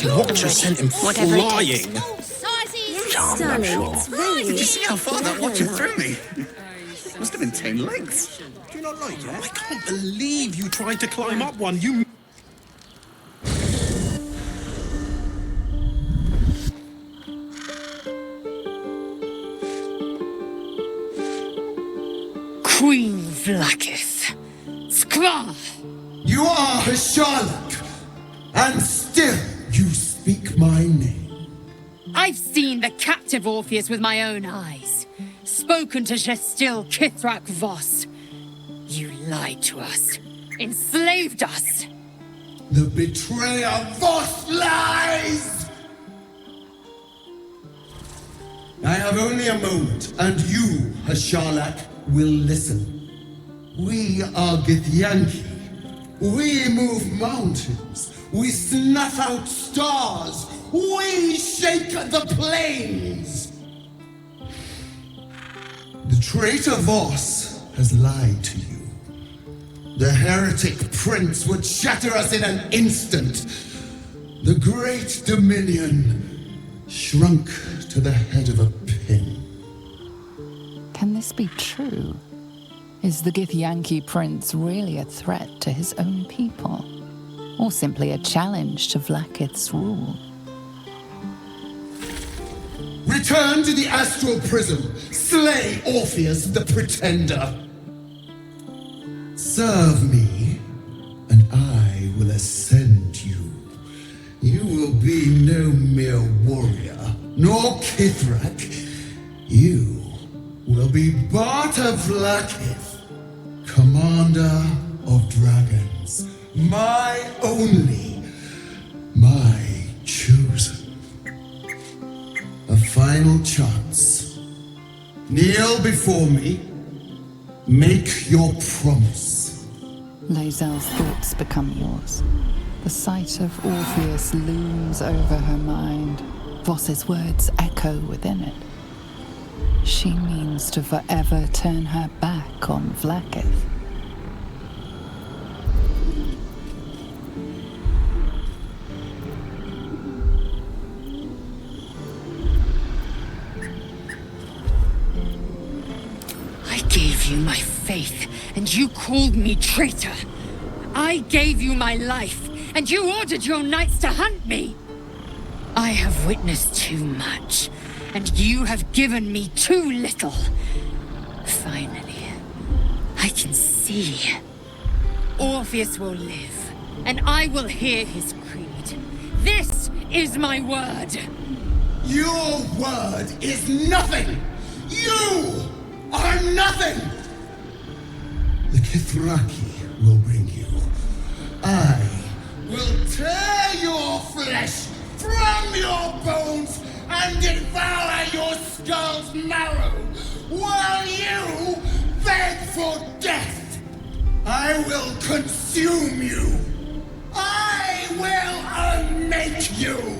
That watcher sent him flying. I'm not sure. Did you see how far that watcher threw me? Must have been 10 lengths. Do you not like it? I can't believe you tried to climb up one. You... Queen Blakis. Skra! You are Htsharlak, and still you speak my name. I've seen the captive Orpheus with my own eyes. Spoken to Gestil Kithrak Voss. You lied to us. Enslaved us. The betrayer Voss lies! I have only a moment, and you, Htsharlak, will listen. We are Githyanki. We move mountains. We snuff out stars. We shake the plains. The traitor Voss has lied to you. The heretic prince would shatter us in an instant. The great dominion shrunk to the head of a pin. Can this be true? Is the Githyanki prince really a threat to his own people? Or simply a challenge to Vlaakith's rule? Return to the astral prism. Slay Orpheus the Pretender. Serve me, and I will ascend you. You will be no mere warrior, nor Kithrak. You will be Barta Vlaakith, commander of dragons. My only, my chosen. A final chance. Kneel before me. Make your promise. Lae'zel's thoughts become yours. The sight of Orpheus looms over her mind. Voss's words echo within it. She means to forever turn her back on Vlaakith. I gave you my faith, and you called me traitor. I gave you my life, and you ordered your knights to hunt me. I have witnessed too much, and you have given me too little. Finally, I can see. Orpheus will live, and I will hear his creed. This is my word. Your word is nothing! You are nothing! The Kithraki will bring you. I will tear your flesh from your bones and devour your skull's marrow while you beg for death. I will consume you. I will unmake you.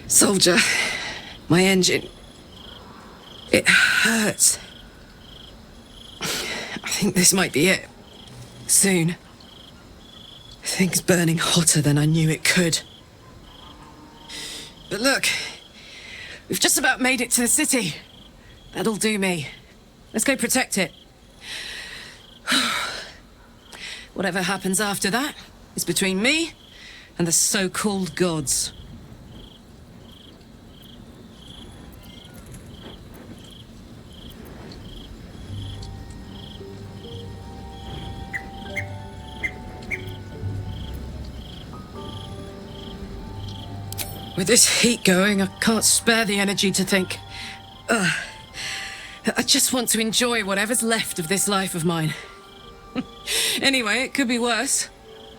Soldier, my engine, it hurts. I think this might be it. Soon. Things burning hotter than I knew it could. But look, we've just about made it to the city. That'll do me. Let's go protect it. Whatever happens after that is between me and the so-called gods. With this heat going, I can't spare the energy to think. I just want to enjoy whatever's left of this life of mine. Anyway, it could be worse.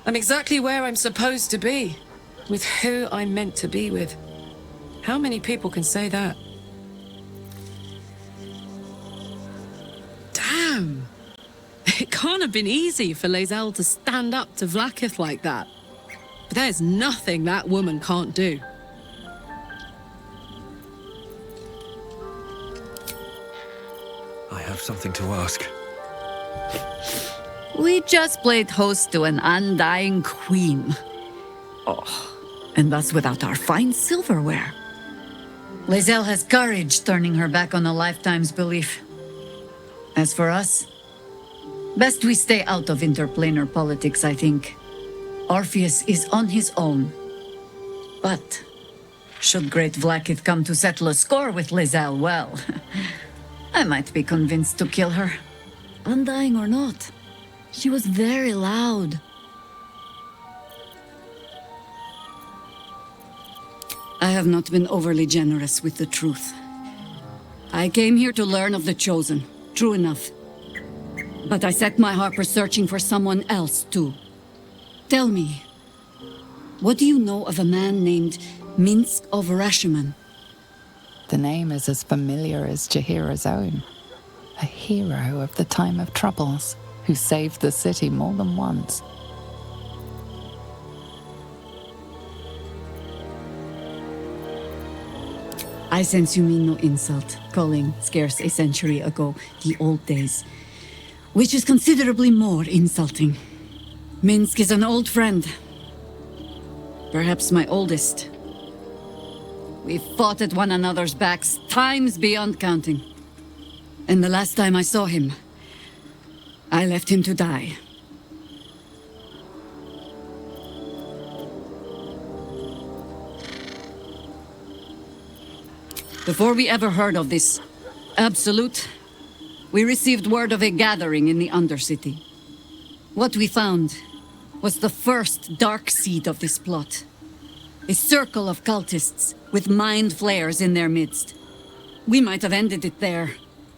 I'm exactly where I'm supposed to be, with who I'm meant to be with. How many people can say that? Damn! It can't have been easy for Lae'zel to stand up to Vlaakith like that. But there's nothing that woman can't do. I have something to ask. We just played host to an undying queen. Oh, and that's without our fine silverware. Lae'zel has courage turning her back on a lifetime's belief. As for us, best we stay out of interplanar politics, I think. Orpheus is on his own. But should Great Vlaakith come to settle a score with Lae'zel, well, I might be convinced to kill her. Undying or not, she was very loud. I have not been overly generous with the truth. I came here to learn of the Chosen, true enough. But I set my Harper searching for someone else, too. Tell me, what do you know of a man named Minsk of Rashiman? The name is as familiar as Jaheira's own. A hero of the time of troubles, who saved the city more than once. I sense you mean no insult, calling scarce a century ago the old days, which is considerably more insulting. Minsk is an old friend. Perhaps my oldest. We've fought at one another's backs times beyond counting. And the last time I saw him, I left him to die. Before we ever heard of this Absolute, we received word of a gathering in the Undercity. What we found was the first dark seed of this plot. A circle of cultists with mind flayers in their midst. We might have ended it there,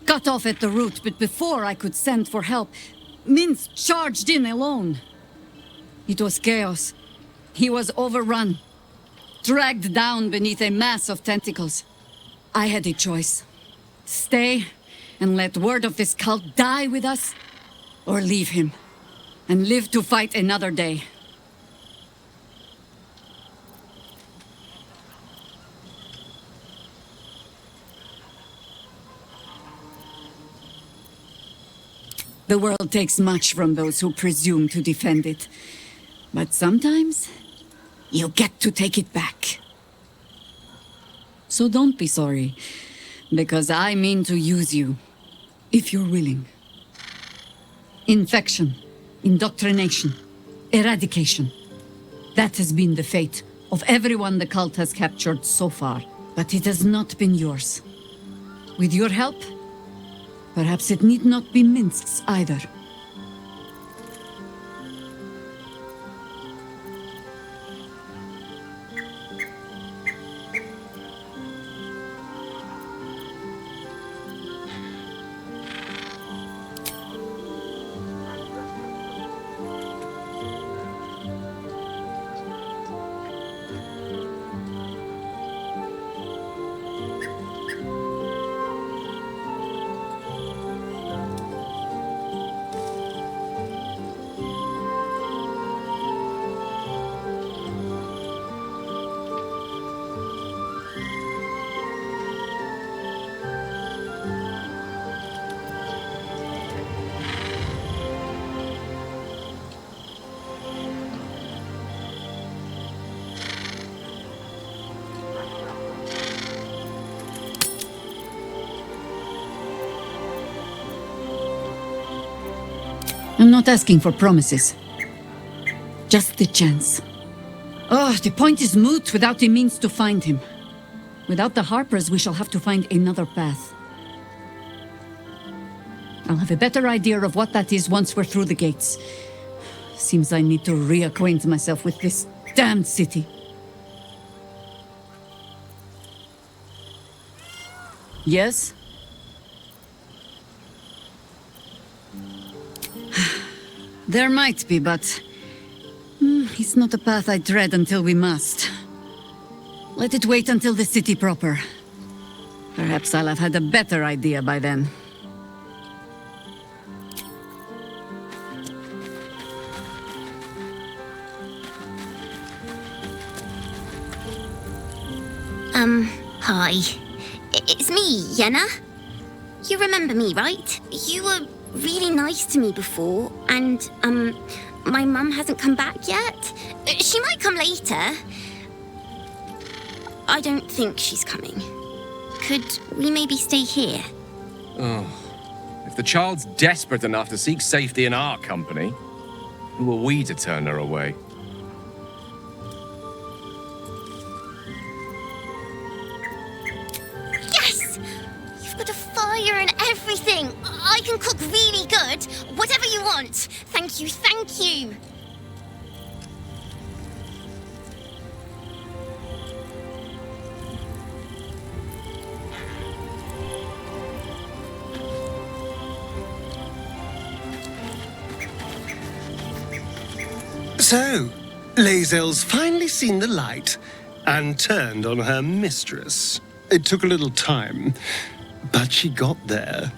cut off at the root, but before I could send for help, Minsk charged in alone. It was chaos. He was overrun, dragged down beneath a mass of tentacles. I had a choice. Stay and let word of this cult die with us, or leave him and live to fight another day. The world takes much from those who presume to defend it. But sometimes, you get to take it back. So don't be sorry, because I mean to use you, if you're willing. Infection, indoctrination, eradication. That has been the fate of everyone the cult has captured so far, but it has not been yours. With your help, perhaps it need not be Minsk's either. I'm not asking for promises. Just the chance. Oh, the point is moot without the means to find him. Without the Harpers, we shall have to find another path. I'll have a better idea of what that is once we're through the gates. Seems I need to reacquaint myself with this damned city. Yes? There might be, but... it's not a path I tread until we must. Let it wait until the city proper. Perhaps I'll have had a better idea by then. Hi. It's me, Yenna. You remember me, right? You were really nice to me before, and, my mum hasn't come back yet. She might come later. I don't think she's coming. Could we maybe stay here? Oh. If the child's desperate enough to seek safety in our company, who are we to turn her away? And everything. I can cook really good. Whatever you want. Thank you, thank you. So, Lae'zel's finally seen the light and turned on her mistress. It took a little time, but she got there.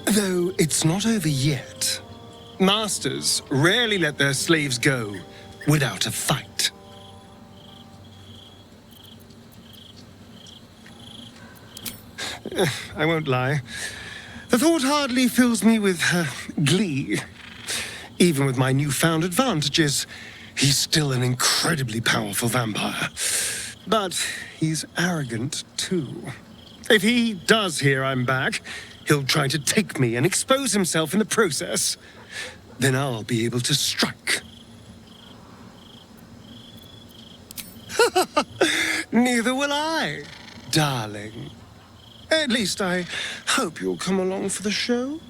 Though it's not over yet. Masters rarely let their slaves go without a fight. I won't lie. The thought hardly fills me with glee. Even with my newfound advantages, he's still an incredibly powerful vampire. But he's arrogant too. If he does hear I'm back, he'll try to take me and expose himself in the process. Then I'll be able to strike. Neither will I, darling. At least I hope you'll come along for the show.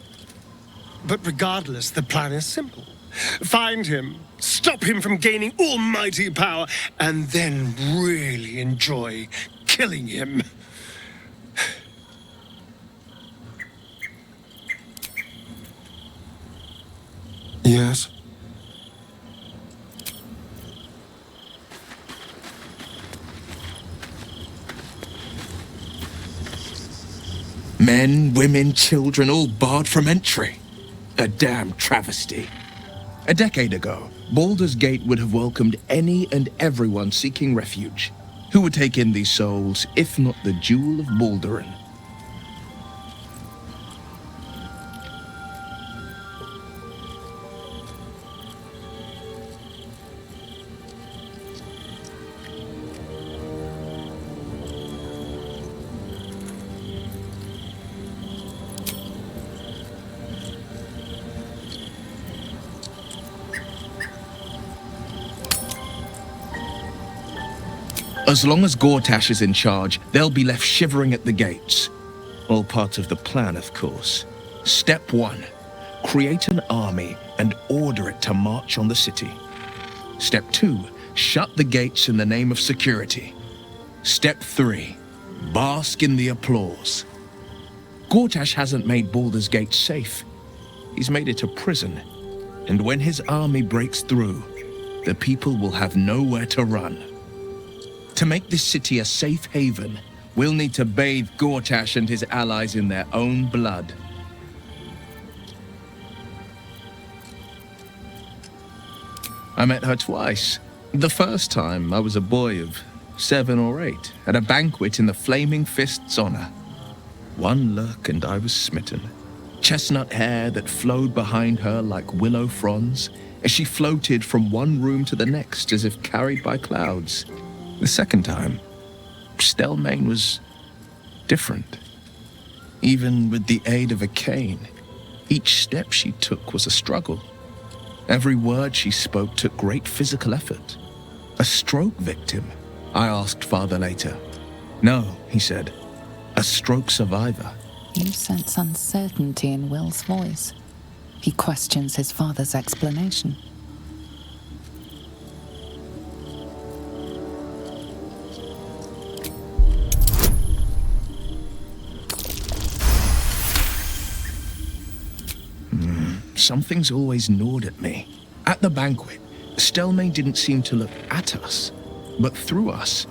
But regardless, the plan is simple. Find him, stop him from gaining almighty power, and then really enjoy killing him. Yes? Men, women, children, all barred from entry. A damn travesty. A decade ago, Baldur's Gate would have welcomed any and everyone seeking refuge. Who would take in these souls, if not the Jewel of Balduran? As long as Gortash is in charge, they'll be left shivering at the gates. All part of the plan, of course. Step 1. Create an army and order it to march on the city. Step 2. Shut the gates in the name of security. Step 3. Bask in the applause. Gortash hasn't made Baldur's Gate safe. He's made it a prison. And when his army breaks through, the people will have nowhere to run. To make this city a safe haven, we'll need to bathe Gortash and his allies in their own blood. I met her twice. The first time, I was a boy of 7 or 8, at a banquet in the Flaming Fist's honor. One look and I was smitten. Chestnut hair that flowed behind her like willow fronds, as she floated from one room to the next as if carried by clouds. The second time, Stelmane was different. Even with the aid of a cane, Each step she took was a struggle. Every word she spoke took great physical effort. A stroke victim? I asked father later. No, he said. A stroke survivor. You sense uncertainty in Will's voice. He questions his father's explanation. Something's always gnawed at me. At the banquet, Stelmane didn't seem to look at us, but through us.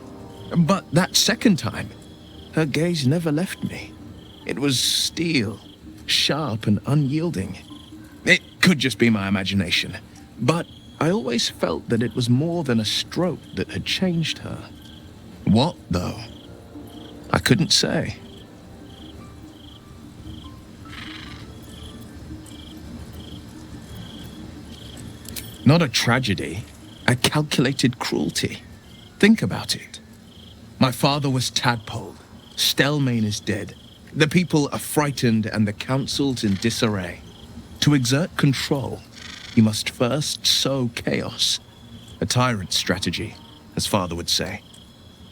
But that second time, her gaze never left me. It was steel, sharp and unyielding. It could just be my imagination, but I always felt that it was more than a stroke that had changed her. What, though? I couldn't say. Not a tragedy, a calculated cruelty. Think about it. My father was tadpoled. Stelmane is dead. The people are frightened and the council's in disarray. To exert control, you must first sow chaos. A tyrant's strategy, as father would say.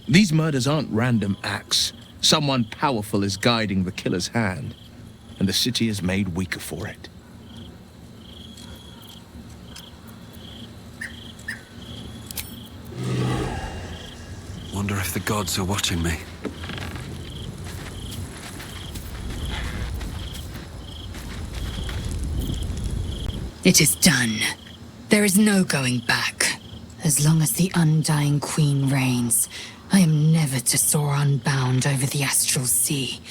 These murders aren't random acts. Someone powerful is guiding the killer's hand, and the city is made weaker for it. Wonder if the gods are watching me. It is done. There is no going back. As long as the undying queen reigns, I am never to soar unbound over the astral sea,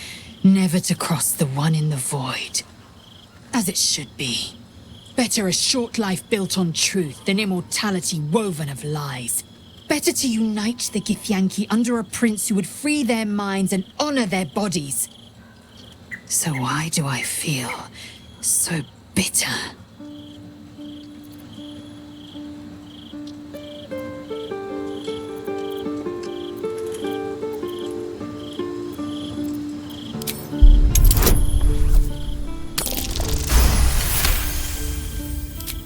never to cross the one in the void. As it should be. Better a short life built on truth than immortality woven of lies. Better to unite the Githyanki under a prince who would free their minds and honor their bodies. So why do I feel so bitter?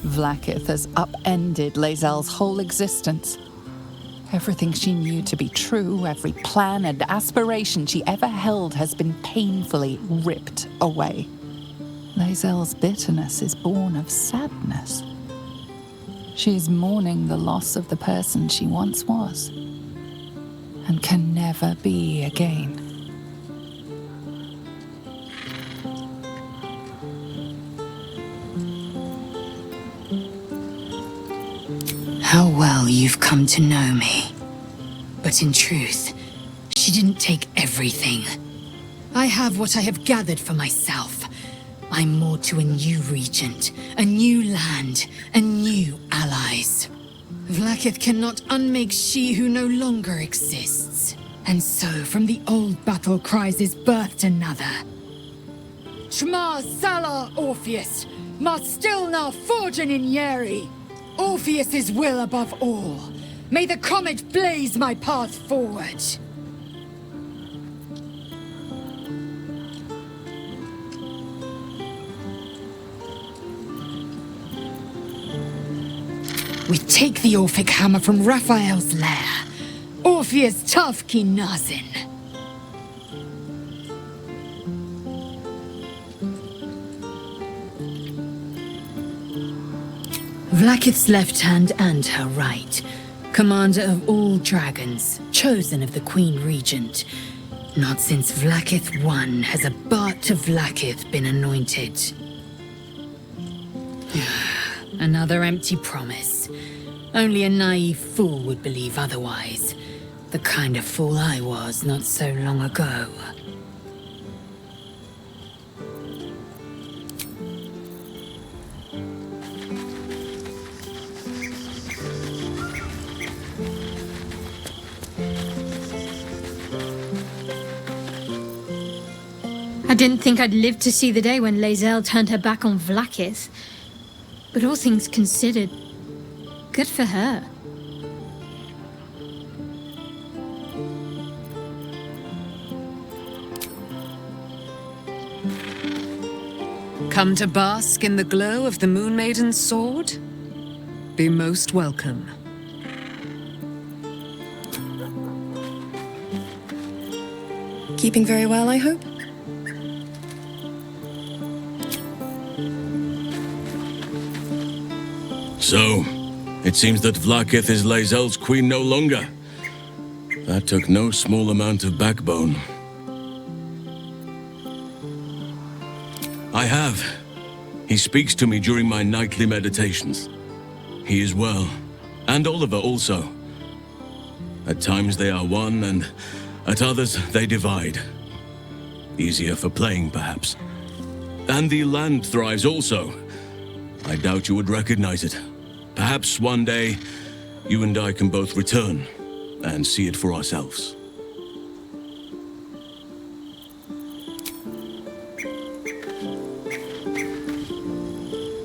Vlakith has upended Lae'zel's whole existence. Everything she knew to be true, every plan and aspiration she ever held has been painfully ripped away. Lae'zel's bitterness is born of sadness. She is mourning the loss of the person she once was, and can never be again. How well you've come to know me. But in truth, she didn't take everything. I have what I have gathered for myself. I'm more to a new regent, a new land, and new allies. Vlakith cannot unmake she who no longer exists. And so from the old battle cries is birthed another. Shema Salah Orpheus, Ma Stilna Forgin in Yeri. Orpheus's will above all. May the comet blaze my path forward. We take the Orphic hammer from Raphael's lair. Orpheus Tavki Nazin. Vlakith's left hand and her right. Commander of all dragons, chosen of the Queen Regent. Not since Vlakith I has a Bart to Vlakith been anointed. Another empty promise. Only a naive fool would believe otherwise. The kind of fool I was not so long ago. I didn't think I'd live to see the day when Lae'zel turned her back on Vlakith. But all things considered, good for her. Come to bask in the glow of the Moon Maiden's sword? Be most welcome. Keeping very well, I hope? So, it seems that Vlakith is Lae'zel's queen no longer. That took no small amount of backbone. I have. He speaks to me during my nightly meditations. He is well, and Oliver also. At times they are one, and at others they divide. Easier for playing, perhaps. And the land thrives also. I doubt you would recognize it. Perhaps one day, you and I can both return and see it for ourselves.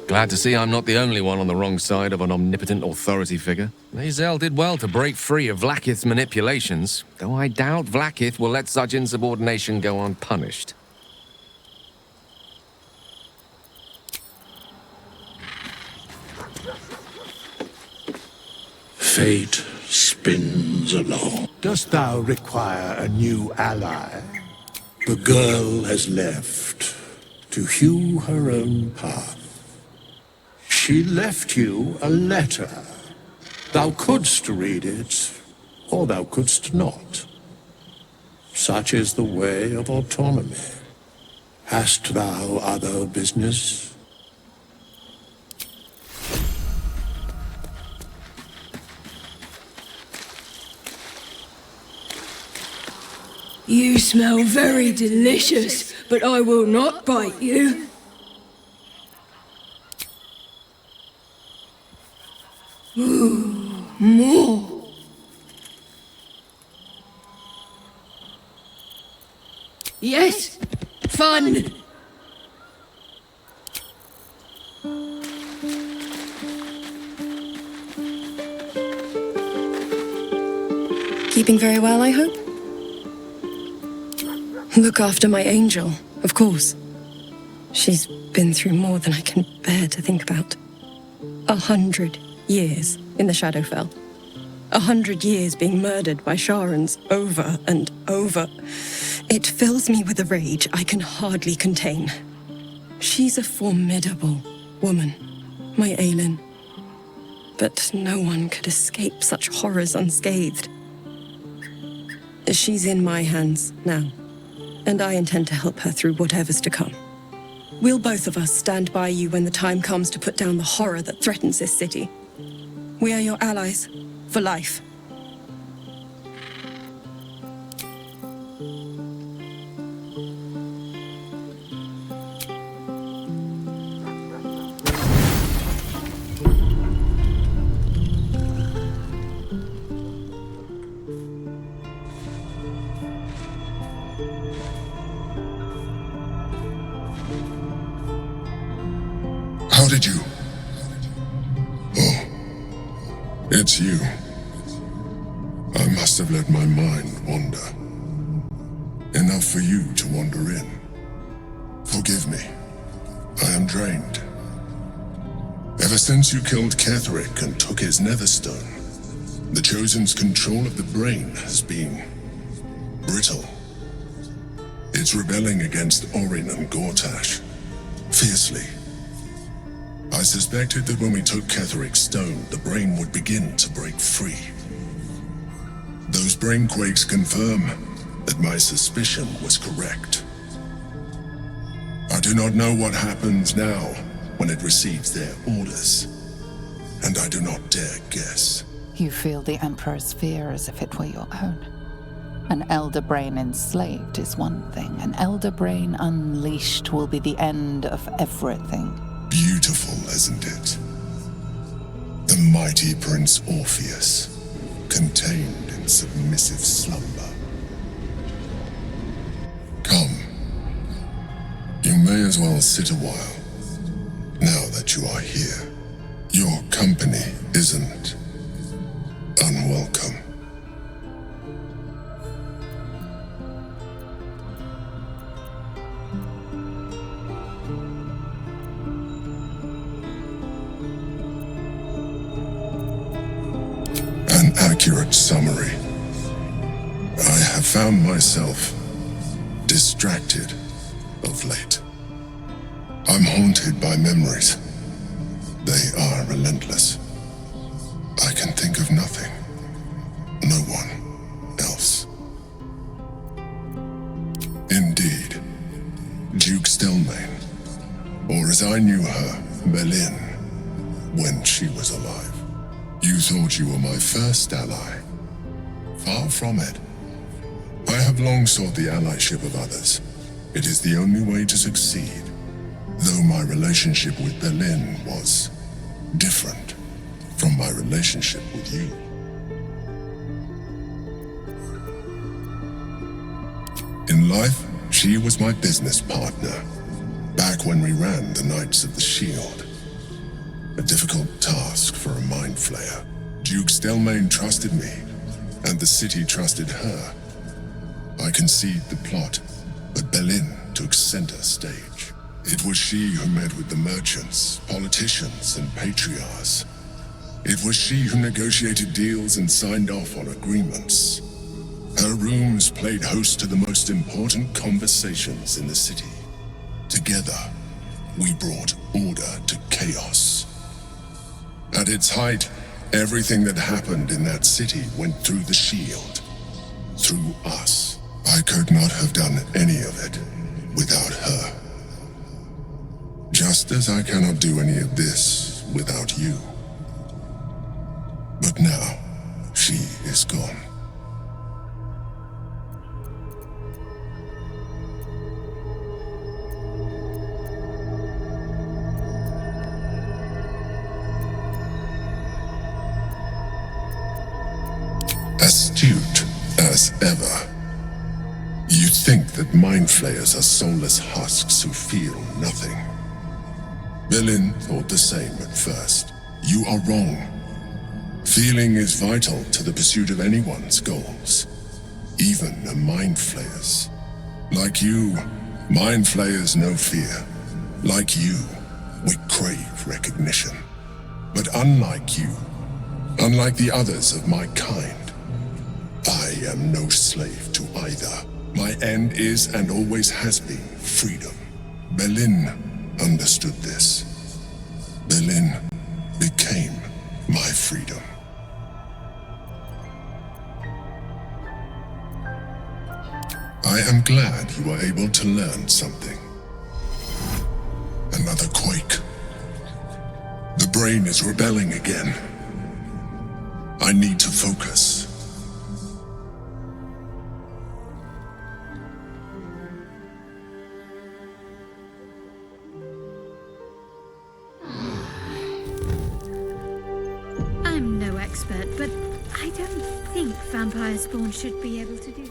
Glad to see I'm not the only one on the wrong side of an omnipotent authority figure. Lae'zel did well to break free of Vlakith's manipulations, though I doubt Vlakith will let such insubordination go unpunished. Fate spins along. Dost thou require a new ally? The girl has left to hew her own path. She left you a letter. Thou couldst read it, or thou couldst not. Such is the way of autonomy. Hast thou other business? You smell very delicious, but I will not bite you. Ooh, more. Yes, fun. Keeping very well, I hope? Look after my angel, of course. She's been through more than I can bear to think about. 100 years in the Shadowfell. 100 years being murdered by Sharans over and over. It fills me with a rage I can hardly contain. She's a formidable woman, my Aelin. But no one could escape such horrors unscathed. She's in my hands now, and I intend to help her through whatever's to come. We'll both of us stand by you when the time comes to put down the horror that threatens this city. We are your allies for life. How did you? Oh, it's you. I must have let my mind wander. Enough for you to wander in. Forgive me. I am drained. Ever since you killed Ketheric and took his netherstone, the Chosen's control of the brain has been brittle. It's rebelling against Orin and Gortash, fiercely. I suspected that when we took Ketheric's stone, the brain would begin to break free. Those brain quakes confirm that my suspicion was correct. I do not know what happens now when it receives their orders, and I do not dare guess. You feel the Emperor's fear as if it were your own. An elder brain enslaved is one thing. An elder brain unleashed will be the end of everything. Beautiful, isn't it? The mighty Prince Orpheus, contained in submissive slumber. Come. You may as well sit a while, now that you are here. Your company isn't unwelcome. accurate summary. I have found myself distracted of late. I'm haunted by memories. They are relentless. I can think of nothing. No one else. Indeed, Duke Stelmane, or as I knew her, Belin, when she was alive. You thought you were my first ally. Far from it. I have long sought the allyship of others. It is the only way to succeed, though my relationship with Belin was different from my relationship with you. In life, she was my business partner, back when we ran the Knights of the Shield. A difficult task for a mind flayer. Duke Stelmane trusted me, and the city trusted her. I conceived the plot, but Belin took center stage. It was she who met with the merchants, politicians, and patriarchs. It was she who negotiated deals and signed off on agreements. Her rooms played host to the most important conversations in the city. Together, we brought order to chaos. At its height, everything that happened in that city went through the shield. Through us. I could not have done any of it without her. Just as I cannot do any of this without you. But now, she is gone. Astute as ever. You think that mind flayers are soulless husks who feel nothing. Belin thought the same at first. You are wrong. Feeling is vital to the pursuit of anyone's goals, even a mind flayer's. Like you, mind flayers know fear. Like you, we crave recognition. But unlike you, unlike the others of my kind, I am no slave to either. My end is and always has been freedom. Belin understood this. Belin became my freedom. I am glad you were able to learn something. Another quake. The brain is rebelling again. I need to focus. I'm no expert, but I don't think vampire spawn should be able to do.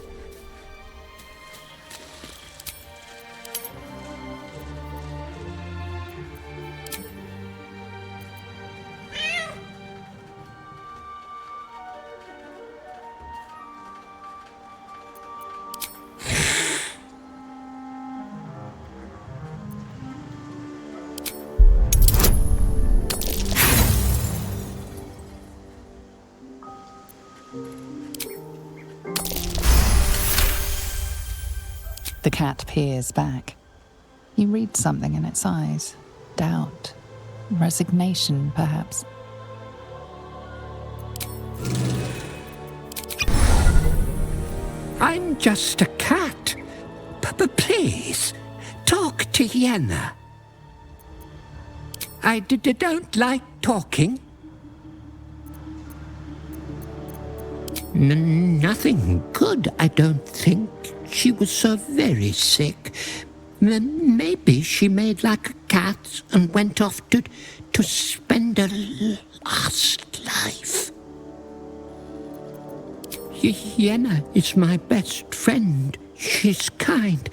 The cat peers back. You read something in its eyes. Doubt. Resignation, perhaps. I'm just a cat. Please, talk to Yenna. I don't like talking. Nothing good, I don't think. She was so very sick. Maybe she made like a cat and went off to spend her last life. Yenna is my best friend. She's kind.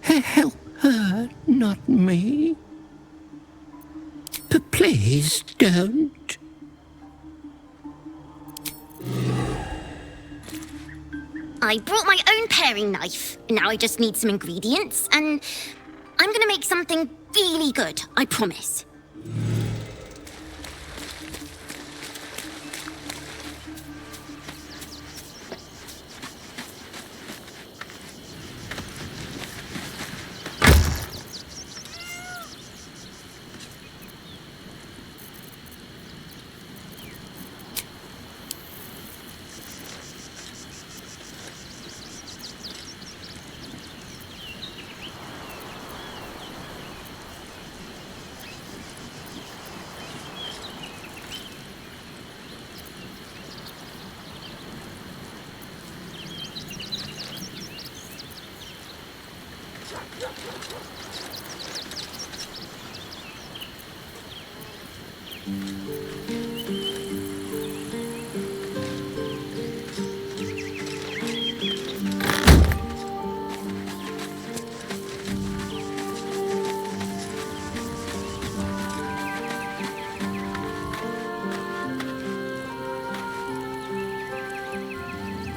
Help her, not me. Please don't. I brought my own paring knife. Now I just need some ingredients, and I'm gonna make something really good, I promise.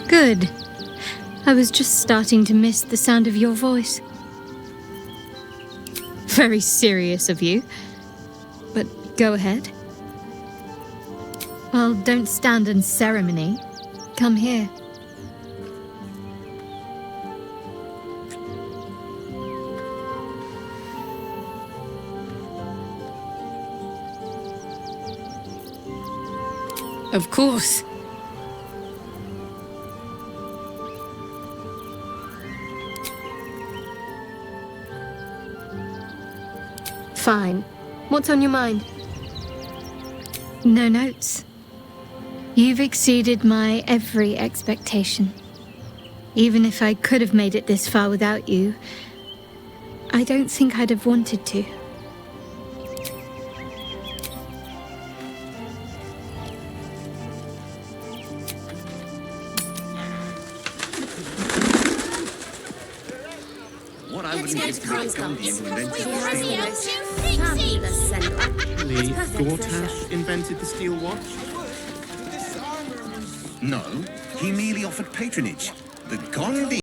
Good. I was just starting to miss the sound of your voice. Very serious of you. But go ahead. Well, don't stand in ceremony. Come here. Of course. Fine. What's on your mind? No notes. You've exceeded my every expectation. Even if I could have made it this far without you, I don't think I'd have wanted to. What I wouldn't give to have Gandhi who invented Actually, Gortash invented the steel watch? No, he merely offered patronage. The Gandhi